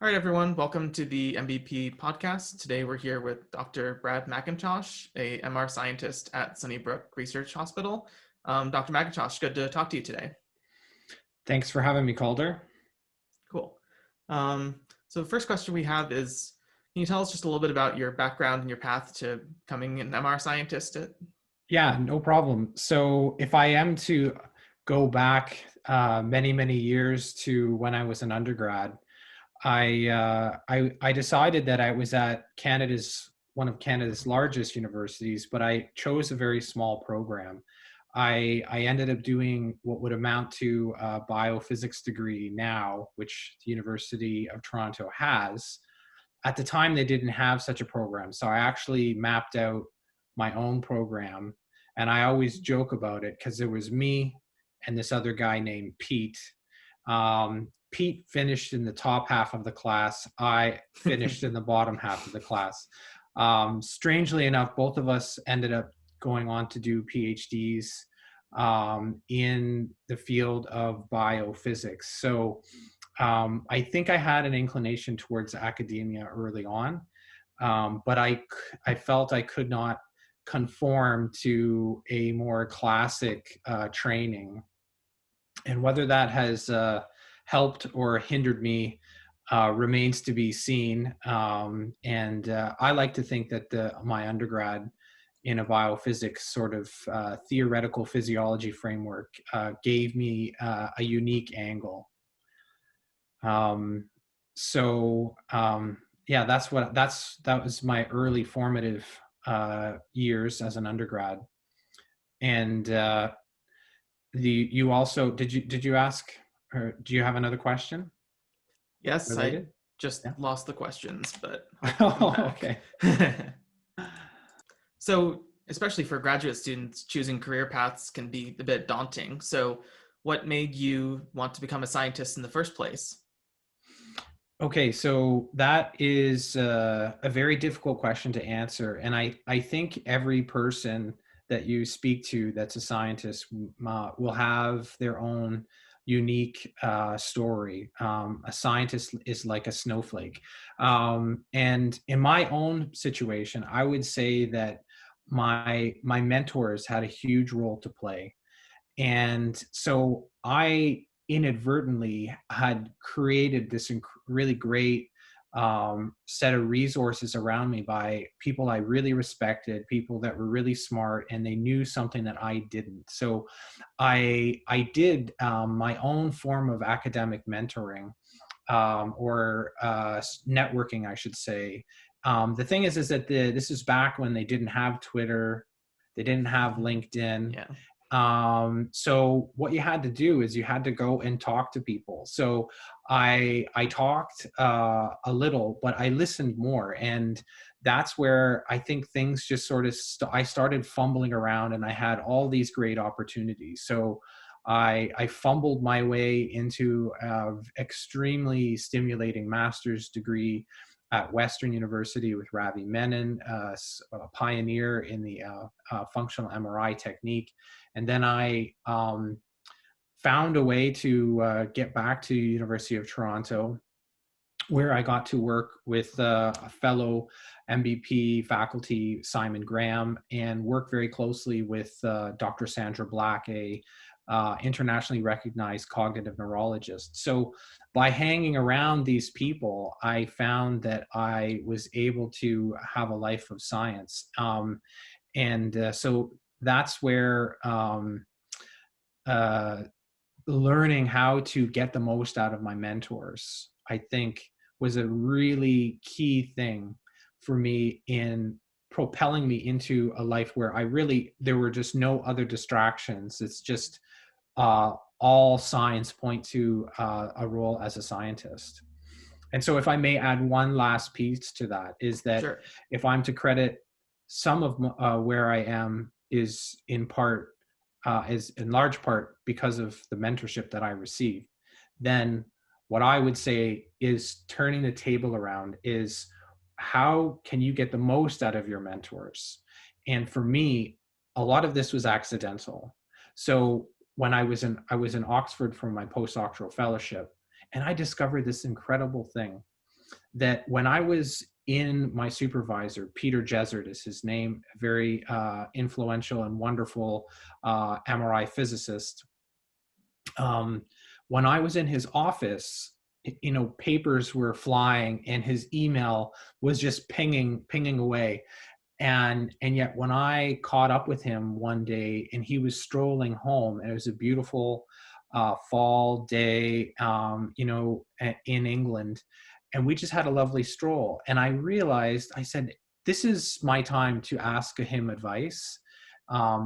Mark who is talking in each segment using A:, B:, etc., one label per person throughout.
A: All right, everyone, welcome to the MBP podcast. Today we're here with Dr. Brad MacIntosh, a MR scientist at Sunnybrook Research Hospital. Dr. MacIntosh, good to talk to you today.
B: Thanks for having me, Calder.
A: Cool. So the first question we have is, can you tell us just a little bit about your background and your path to becoming an MR scientist?
B: Yeah, no problem. So if I am to go back many years to when I was an undergrad, I decided that I was at one of Canada's largest universities, but I chose a very small program. I ended up doing what would amount to a biophysics degree now, which the University of Toronto has. At the time, they didn't have such a program, so I actually mapped out my own program, and I always joke about it because it was me and this other guy named Pete. Pete finished in the top half of the class. I finished in the bottom half of the class. Strangely enough, both of us ended up going on to do PhDs in the field of biophysics. So I think I had an inclination towards academia early on, but I felt I could not conform to a more classic training. And whether that has helped or hindered me remains to be seen. I like to think that my undergrad in a biophysics sort of theoretical physiology framework gave me a unique angle. Yeah, that was my early formative years as an undergrad. And you also did you ask, or do you have another question?
A: Yes,
B: Related?
A: I just lost the questions, but
B: Okay.
A: So, especially for graduate students, choosing career paths can be a bit daunting. So, what made you want to become a scientist in the first place?
B: Okay, so that is a very difficult question to answer. And I think every person that you speak to that's a scientist will have their own unique story. A scientist is like a snowflake. And in my own situation, I would say that my mentors had a huge role to play. And so I inadvertently had created this really great set of resources around me by people I really respected, people that were really smart, and they knew something that I didn't. So I did my own form of academic mentoring, or networking, I should say. The thing is that this is back when they didn't have Twitter, they didn't have LinkedIn.
A: Yeah.
B: So what you had to do is you had to go and talk to people. So I talked a little, but I listened more, and that's where I think things just sort of I started fumbling around, and I had all these great opportunities. So I fumbled my way into an extremely stimulating master's degree at Western University with Ravi Menon, a pioneer in the functional MRI technique. And then I found a way to get back to University of Toronto, where I got to work with a fellow MBP faculty, Simon Graham, and work very closely with Dr. Sandra Black, a internationally recognized cognitive neurologist. So by hanging around these people, I found that I was able to have a life of science. So that's where learning how to get the most out of my mentors, I think, was a really key thing for me in propelling me into a life where there were just no other distractions. It's just all signs point to a role as a scientist. And so if I may add one last piece to that, is that
A: Sure.
B: if I'm to credit some of where I am is in large part because of the mentorship that I received, then what I would say is turning the table around is how can you get the most out of your mentors? And for me, a lot of this was accidental. So when I was in Oxford for my postdoctoral fellowship, and I discovered this incredible thing. that when I was in my supervisor, Peter Jezzard is his name, a very influential and wonderful MRI physicist. When I was in his office, papers were flying and his email was just pinging away. And yet when I caught up with him one day and he was strolling home, and it was a beautiful fall day, in England, and we just had a lovely stroll. And I realized, I said, this is my time to ask him advice.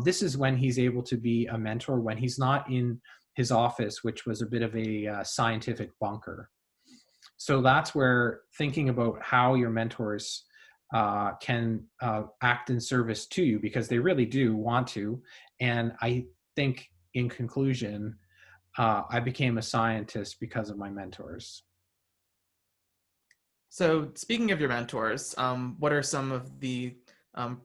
B: This is when he's able to be a mentor, when he's not in his office, which was a bit of a scientific bunker. So that's where thinking about how your mentors can act in service to you, because they really do want to. And I think in conclusion, I became a scientist because of my mentors.
A: So speaking of your mentors, what are some of the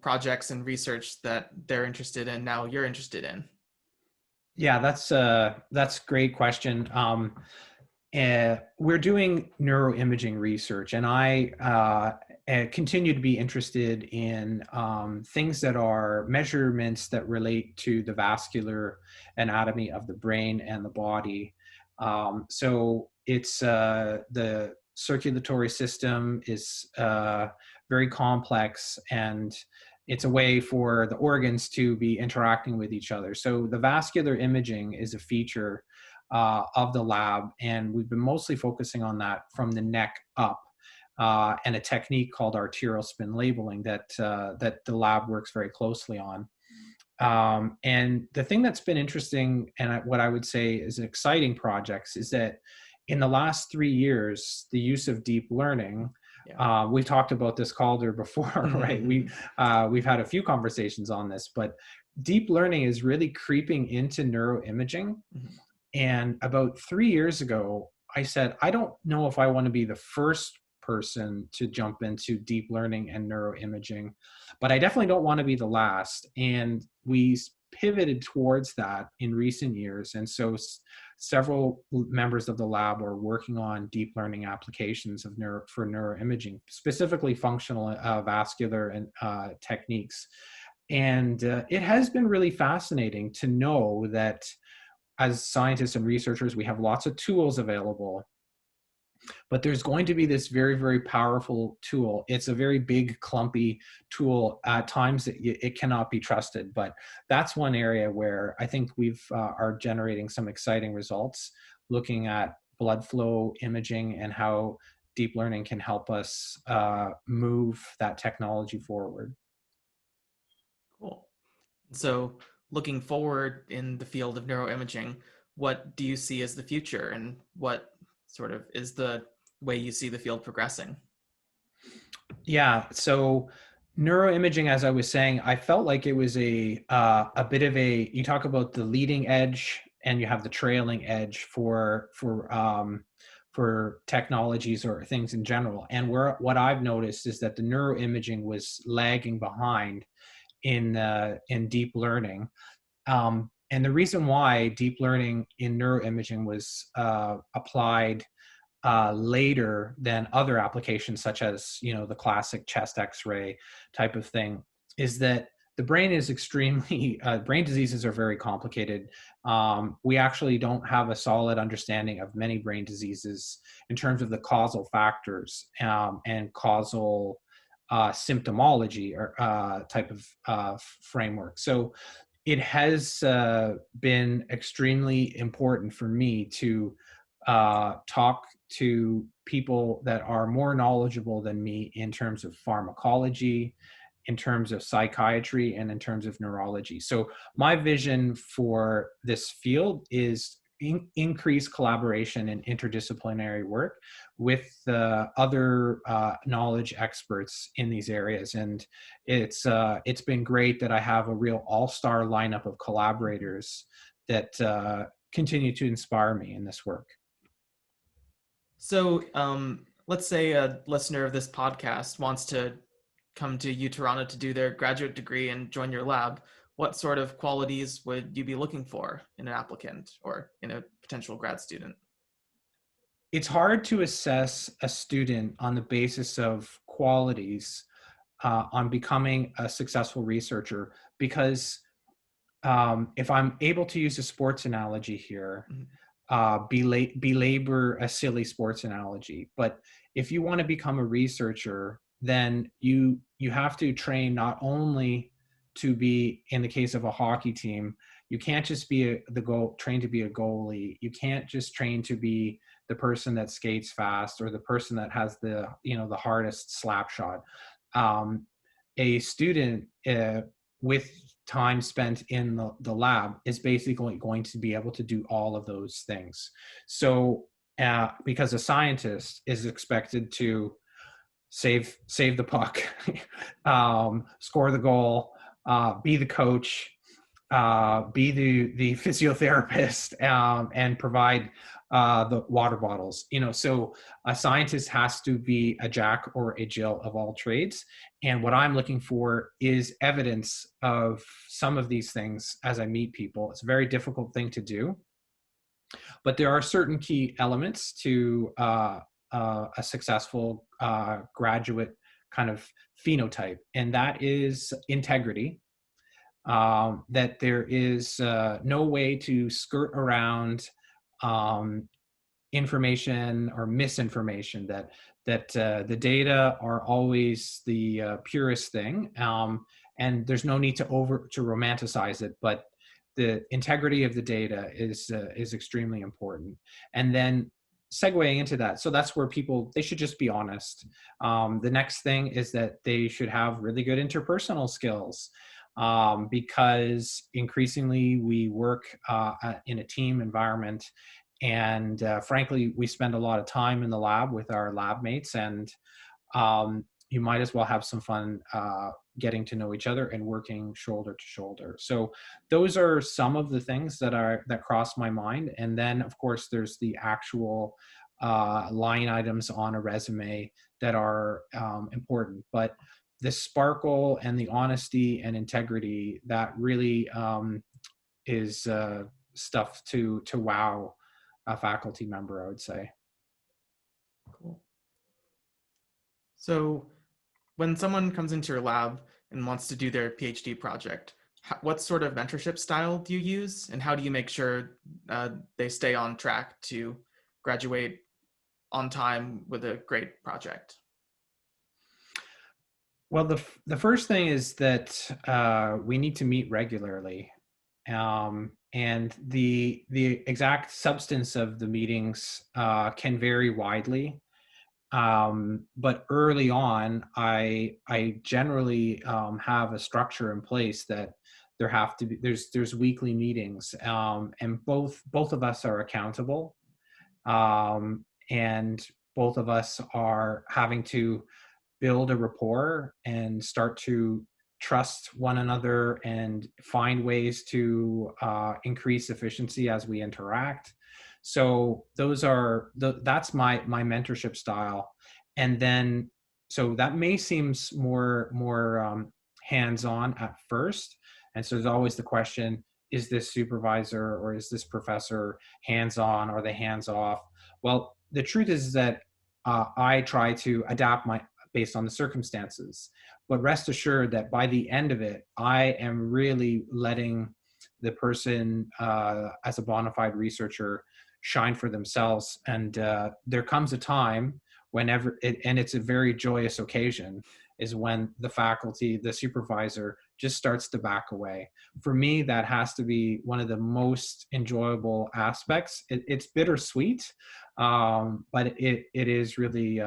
A: projects and research that they're interested in now you're interested in?
B: Yeah, that's a great question. We're doing neuroimaging research, and I continue to be interested in things that are measurements that relate to the vascular anatomy of the brain and the body. So it's the circulatory system is very complex, and it's a way for the organs to be interacting with each other. So the vascular imaging is a feature of the lab, and we've been mostly focusing on that from the neck up, and a technique called arterial spin labeling that the lab works very closely on. And the thing that's been interesting, and what I would say is exciting projects, is that in the last 3 years, the use of deep learning. Yeah. We've talked about this Calder before, right? We've had a few conversations on this, but deep learning is really creeping into neuroimaging. Mm-hmm. And about 3 years ago, I said, I don't know if I want to be the first person to jump into deep learning and neuroimaging, but I definitely don't want to be the last. And we pivoted towards that in recent years. And so several members of the lab are working on deep learning applications of for neuroimaging, specifically functional vascular and techniques. And it has been really fascinating to know that as scientists and researchers, we have lots of tools available, but there's going to be this very, very powerful tool. It's a very big, clumpy tool. At times, it cannot be trusted, but that's one area where I think we've are generating some exciting results, looking at blood flow imaging and how deep learning can help us move that technology forward.
A: Cool. So looking forward in the field of neuroimaging, what do you see as the future, and what sort of is the way you see the field progressing?
B: Yeah, so neuroimaging, as I was saying, I felt like it was a bit of a, you talk about the leading edge and you have the trailing edge for technologies or things in general. And what I've noticed is that the neuroimaging was lagging behind in deep learning. And the reason why deep learning in neuroimaging was applied later than other applications, such as the classic chest X-ray type of thing, is that the brain is extremely brain diseases are very complicated. We actually don't have a solid understanding of many brain diseases in terms of the causal factors and causal symptomology or type of framework. So it has been extremely important for me to talk to people that are more knowledgeable than me in terms of pharmacology, in terms of psychiatry, and in terms of neurology. So my vision for this field is increased collaboration and interdisciplinary work with other knowledge experts in these areas. And it's been great that I have a real all-star lineup of collaborators that continue to inspire me in this work.
A: So let's say a listener of this podcast wants to come to U Toronto to do their graduate degree and join your lab. What sort of qualities would you be looking for in an applicant or in a potential grad student?
B: it's hard to assess a student on the basis of qualities on becoming a successful researcher, because if I'm able to use a sports analogy here,
A: Mhm.
B: belabor a silly sports analogy, but if you want to become a researcher, then you have to train not only to be, in the case of a hockey team, you can't just be train to be a goalie. You can't just train to be the person that skates fast or the person that has the the hardest slap shot. Um, a student with time spent in the lab is basically going to be able to do all of those things. So because a scientist is expected to save the puck, score the goal, be the coach, be the physiotherapist, and provide the water bottles. So a scientist has to be a jack or a Jill of all trades. And what I'm looking for is evidence of some of these things as I meet people. It's a very difficult thing to do, but there are certain key elements to a successful graduate kind of phenotype, and that is integrity. That there is no way to skirt around information or misinformation, that the data are always the purest thing, and there's no need to romanticize it, but the integrity of the data is extremely important. And then segueing into that, so that's where they should just be honest. The next thing is that they should have really good interpersonal skills, because increasingly we work in a team environment, and frankly, we spend a lot of time in the lab with our lab mates, and you might as well have some fun getting to know each other and working shoulder to shoulder. So those are some of the things that cross my mind. And then, of course, there's the actual line items on a resume that are important. But the sparkle and the honesty and integrity, that really is stuff to wow a faculty member, I would say.
A: Cool. So when someone comes into your lab and wants to do their PhD project, what sort of mentorship style do you use, and how do you make sure they stay on track to graduate on time with a great project?
B: Well, the first thing is that we need to meet regularly, and the exact substance of the meetings can vary widely. But early on, I generally have a structure in place that there's weekly meetings, and both of us are accountable, and both of us are having to build a rapport and start to trust one another and find ways to increase efficiency as we interact. So that's my mentorship style. And then, so that may seem more hands-on at first. And so there's always the question, is this supervisor or is this professor hands-on, or are they hands-off? Well, the truth is that I try to adapt based on the circumstances. But rest assured that by the end of it, I am really letting the person as a bona fide researcher shine for themselves. And there comes a time whenever, and it's a very joyous occasion, is when the faculty, the supervisor, just starts to back away. For me, that has to be one of the most enjoyable aspects. It's bittersweet, but it is really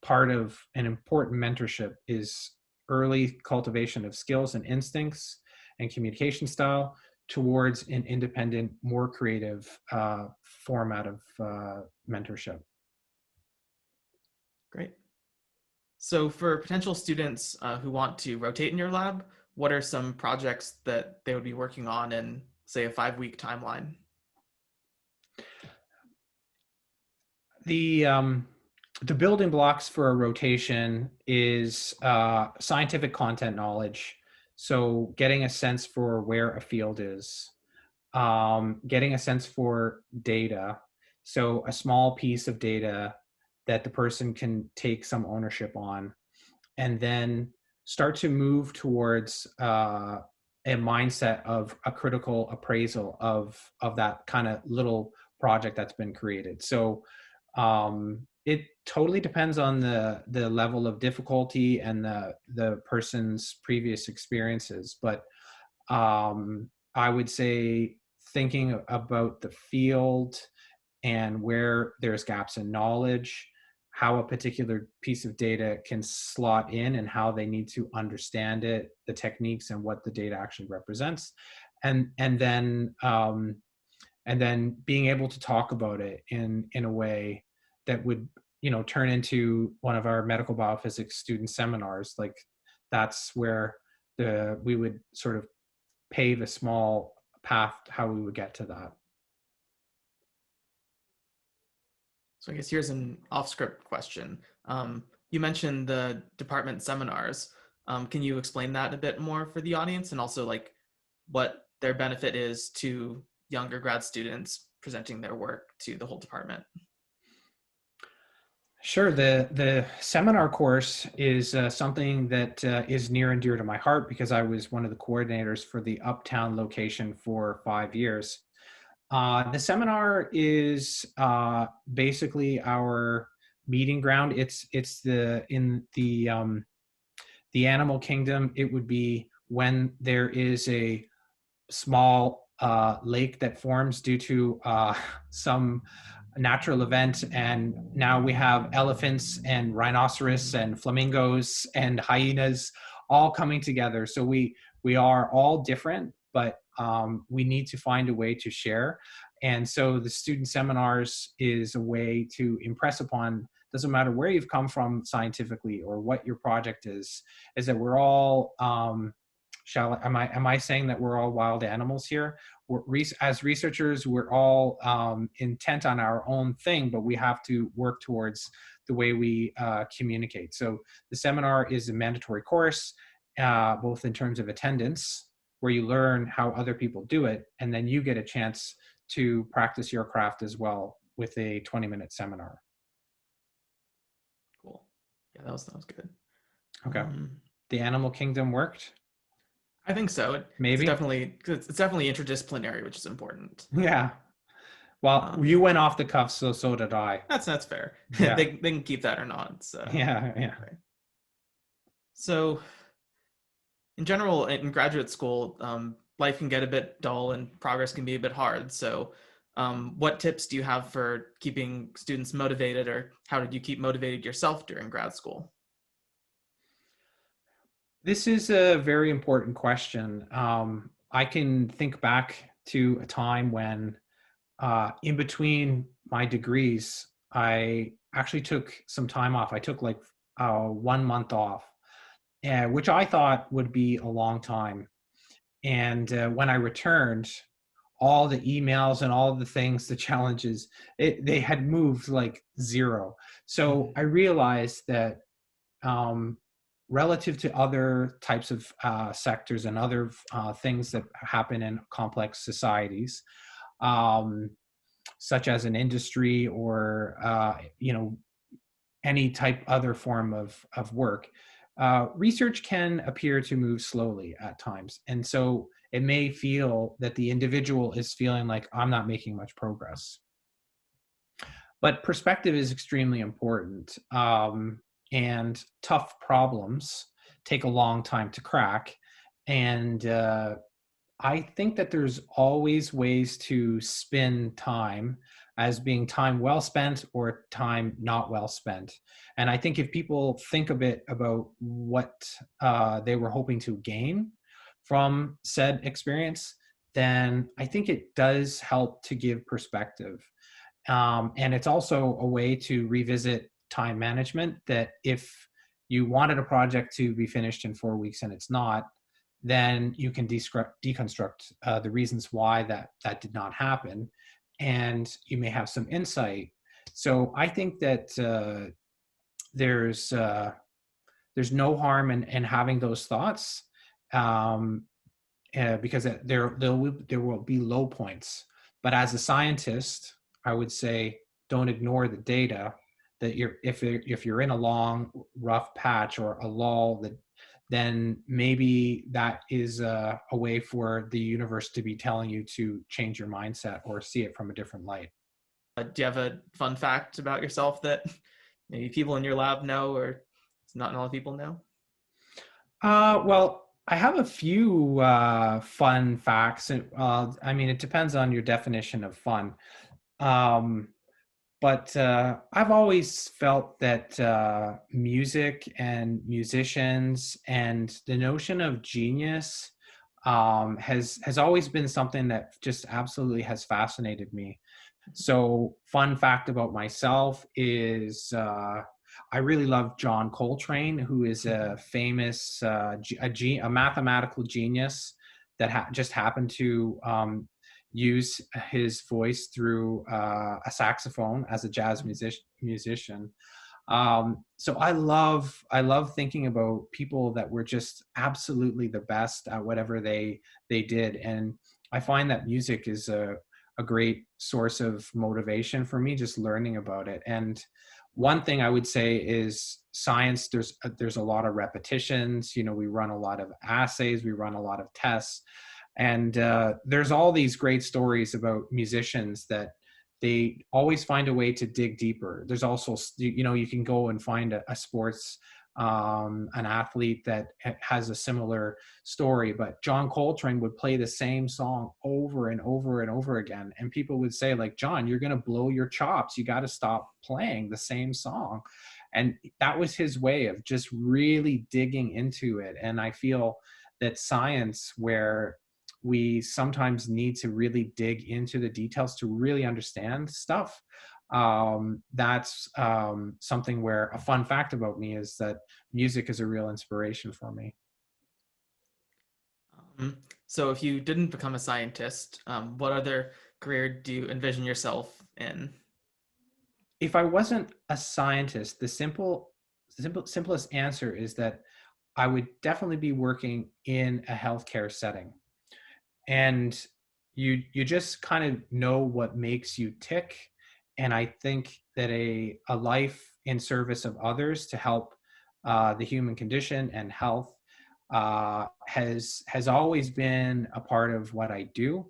B: part of an important mentorship is early cultivation of skills and instincts and communication style towards an independent, more creative format of mentorship.
A: Great. So for potential students who want to rotate in your lab, what are some projects that they would be working on in, say, a 5-week timeline?
B: The building blocks for a rotation is scientific content knowledge. So getting a sense for where a field is, getting a sense for data, So a small piece of data that the person can take some ownership on, and then start to move towards a mindset of a critical appraisal of that kind of little project that's been created. So it totally depends on the level of difficulty and the person's previous experiences, but I would say thinking about the field and where there's gaps in knowledge, how a particular piece of data can slot in and how they need to understand it, the techniques and what the data actually represents, and then being able to talk about it in a way that would, turn into one of our medical biophysics student seminars. Like that's where we would sort of pave a small path how we would get to that.
A: So I guess here's an off-script question. You mentioned the department seminars. Can you explain that a bit more for the audience, and also like what their benefit is to younger grad students presenting their work to the whole department?
B: Sure. The seminar course is something that is near and dear to my heart because I was one of the coordinators for the Uptown location for 5 years. The seminar is basically our meeting ground. It's in the animal kingdom. It would be when there is a small lake that forms due to some natural event, and now we have elephants and rhinoceros and flamingos and hyenas all coming together. So we are all different, but we need to find a way to share. And so the student seminars is a way to impress upon, doesn't matter where you've come from scientifically or what your project is that we're all am I saying that we're all wild animals here? As researchers, we're all intent on our own thing, but we have to work towards the way we communicate. So the seminar is a mandatory course, both in terms of attendance, where you learn how other people do it, and then you get a chance to practice your craft as well with a 20-minute seminar.
A: Cool. Yeah, that was good.
B: Okay. The animal kingdom worked?
A: I think so.
B: Maybe.
A: It's definitely interdisciplinary, which is important.
B: Yeah. Well, you went off the cuff, so did I.
A: That's fair.
B: Yeah.
A: they can keep that or not. So.
B: Yeah.
A: Right. So, in general, in graduate school, life can get a bit dull and progress can be a bit hard. So, what tips do you have for keeping students motivated, or how did you keep motivated yourself during grad school?
B: This is a very important question. I can think back to a time when, in between my degrees, I actually took some time off. I took like 1 month off, which I thought would be a long time. And when I returned, all the emails and all the things, the challenges, they had moved like zero. So I realized that relative to other types of sectors and other things that happen in complex societies, such as an industry or any type other form of work, research can appear to move slowly at times. And so it may feel that the individual is feeling like, I'm not making much progress. But perspective is extremely important. And tough problems take a long time to crack. And I think that there's always ways to spin time as being time well spent or time not well spent. And I think if people think a bit about what they were hoping to gain from said experience, then I think it does help to give perspective. And it's also a way to revisit time management, that if you wanted a project to be finished in 4 weeks and it's not, then you can deconstruct the reasons why that did not happen, and you may have some insight. So I think that there's no harm in having those thoughts, because there will be low points. But as a scientist, I would say don't ignore the data. That if you're in a long rough patch or a lull, that then maybe that is a way for the universe to be telling you to change your mindset or see it from a different light.
A: Do you have a fun fact about yourself that maybe people in your lab know or not a lot of people know?
B: Well, I have a few fun facts. I mean, it depends on your definition of fun. Um, but I've always felt that music and musicians and the notion of genius has always been something that just absolutely has fascinated me. So, fun fact about myself is I really love John Coltrane, who is a famous a mathematical genius that just happened to use his voice through a saxophone as a jazz musician. So I love thinking about people that were just absolutely the best at whatever they did, and I find that music is a great source of motivation for me, just learning about it. And one thing I would say is science, there's a lot of repetitions. You know, we run a lot of assays, we run a lot of tests, and there's all these great stories about musicians that they always find a way to dig deeper. There's also, you know, you can go and find a sports an athlete that has a similar story, but John Coltrane would play the same song over and over and over again, and people would say, like, John, you're going to blow your chops, you got to stop playing the same song. And that was his way of just really digging into it. And I feel that science, where we sometimes need to really dig into the details to really understand stuff, that's something where a fun fact about me is that music is a real inspiration for me.
A: So if you didn't become a scientist, what other career do you envision yourself in?
B: If I wasn't a scientist, the simplest answer is that I would definitely be working in a healthcare setting. And you just kind of know what makes you tick. And I think that a life in service of others to help the human condition and health has always been a part of what I do.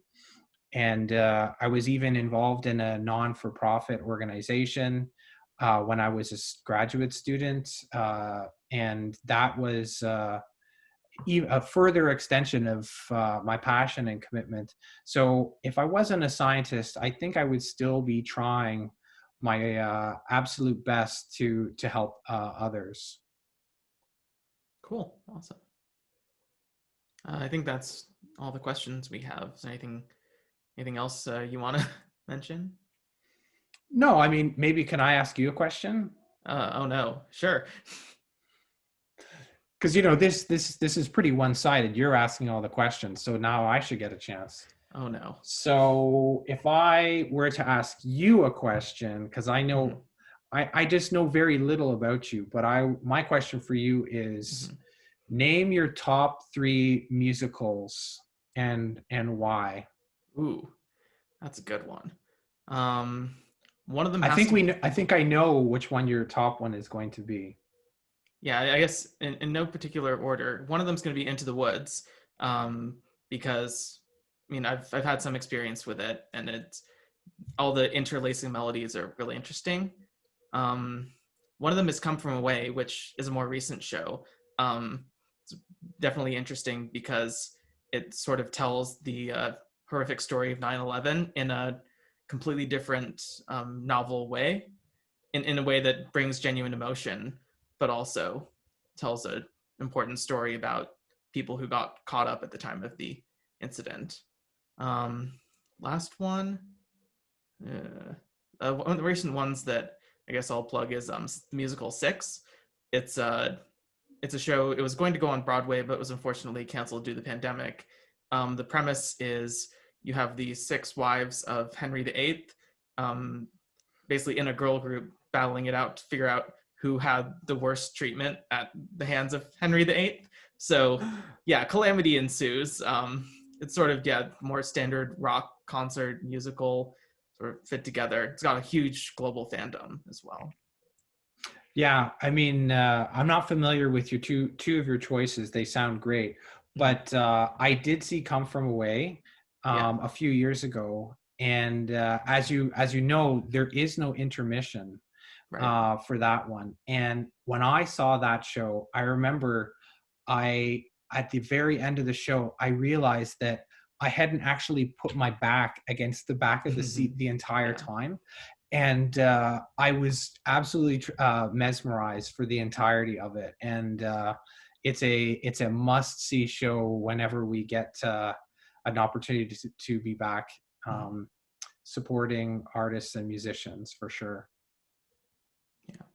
B: And I was even involved in a non-for-profit organization when I was a graduate student, and that was a further extension of my passion and commitment. So if I wasn't a scientist, I think I would still be trying my absolute best to help others.
A: Cool, awesome. I think that's all the questions we have. Is there anything else you want to mention?
B: No, I mean, maybe can I ask you a question?
A: Oh no, sure.
B: Because you know this is pretty one-sided. You're asking all the questions, so now I should get a chance.
A: Oh no.
B: So if I were to ask you a question, because I know I just know very little about you, but my question for you is name your top 3 musicals and why.
A: Ooh, that's a good one. One of them
B: I
A: has
B: think
A: to.
B: I think I know which one your top one is going to be.
A: Yeah, I guess in no particular order. One of them's going to be Into the Woods, because I mean I've had some experience with it, and it's all the interlacing melodies are really interesting. One of them is Come From Away, which is a more recent show. It's definitely interesting because it sort of tells the horrific story of 9/11 in a completely different novel way, in a way that brings genuine emotion, but also tells an important story about people who got caught up at the time of the incident. Last one, one of the recent ones that I guess I'll plug is the musical Six. It's a show. It was going to go on Broadway, but was unfortunately canceled due to the pandemic. The premise is you have the 6 wives of Henry VIII, basically in a girl group battling it out to figure out who had the worst treatment at the hands of Henry VIII. So yeah, calamity ensues. It's sort of, yeah, more standard rock concert musical sort of fit together. It's got a huge global fandom as well.
B: Yeah, I mean, I'm not familiar with your two of your choices. They sound great, but I did see Come From Away
A: Yeah,
B: a few years ago, and as you know, there is no intermission
A: right.
B: for that one. And when I saw that show, I remember I at the very end of the show, I realized that I hadn't actually put my back against the back of the seat the entire
A: Yeah.
B: time, and I was absolutely mesmerized for the entirety of it. And it's a must see show whenever we get an opportunity to be back supporting artists and musicians for sure.
A: Yeah.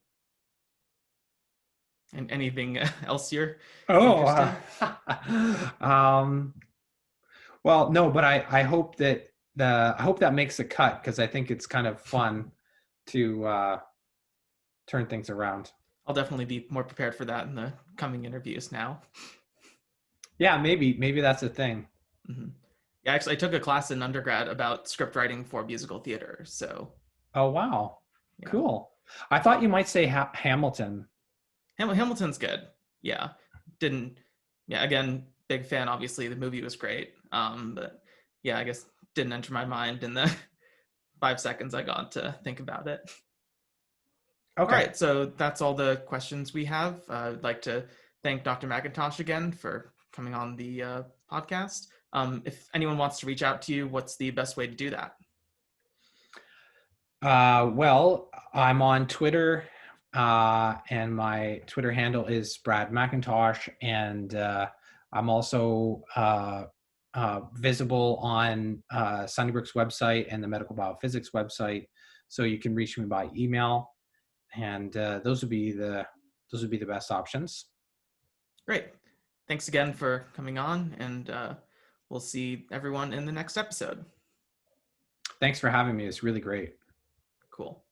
A: And anything else you're
B: Oh,
A: interested?
B: well, no, but I hope that I hope that makes a cut, because I think it's kind of fun to turn things around.
A: I'll definitely be more prepared for that in the coming interviews now.
B: Yeah, maybe that's a thing.
A: Mm-hmm. Yeah, actually, I took a class in undergrad about script writing for musical theater. So,
B: Oh wow,
A: yeah,
B: cool. I thought you might say Hamilton.
A: Hamilton's good. Yeah, didn't. Yeah, again, big fan. Obviously, the movie was great. But yeah, I guess didn't enter my mind in the 5 seconds I got to think about it. All
B: Okay.
A: right, so that's all the questions we have. I'd like to thank Dr. MacIntosh again for coming on the podcast. If anyone wants to reach out to you, what's the best way to do that?
B: Well, I'm on Twitter, and my Twitter handle is Brad MacIntosh, and I'm also visible on Sunnybrook's website and the Medical Biophysics website, so you can reach me by email, and those would be the best options.
A: Great. Thanks again for coming on, and we'll see everyone in the next episode.
B: Thanks for having me. It's really great.
A: Cool.